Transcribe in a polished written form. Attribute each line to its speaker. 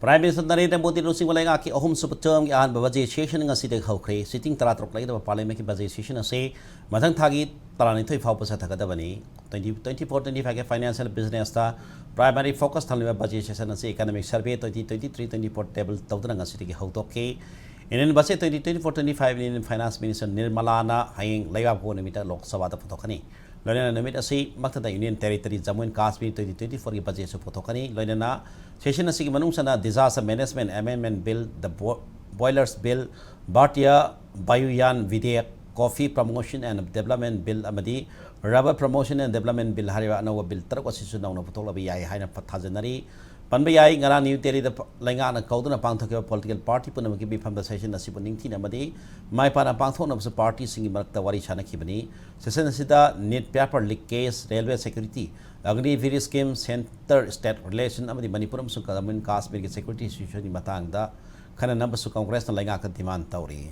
Speaker 1: Prime Minister Narendra Modi Rusing Walenga ki ahum sup term ki ahan budget session nga si dek hawkre sitting tara trok lai da parliament ki budget session ase mathang thagi tarani thoi phau pasa thakada bani 2024-25 ke financial business ta primary focus thalima budget session ase economic survey 2023-24 table tawdana nga si dek hawtok ke Indian budget 2024-25 Indian Finance Minister Nirmala na haying laiwa po nimita Lok Sabha ta puthokani loina namit ase maktada Union Territory Jammu and Kashmir 2024 ki budget su puthokani loina session ase ki manung sana disaster management amendment bill the boilers bill Bhartiya Bayuyan Vidyak coffee promotion and development bill amadi rubber promotion and development bill hariwa anawa bill tarak asisu nauna putholabi yai haina pathajanari Panbayai ngara New Delhi the Langana Kaudana Pantaka political party Punamaki from the session as Sipuning Amadi, my pana Panthon of the party singing Martawari Chanakibani, Session Sita, net paper leak case, railway security, Agri various scheme, center state relation Amadi Manipuram Sukadaman Kashmir security situation in Matanga, Kana numbers to Congress and Langaka demand Tauri.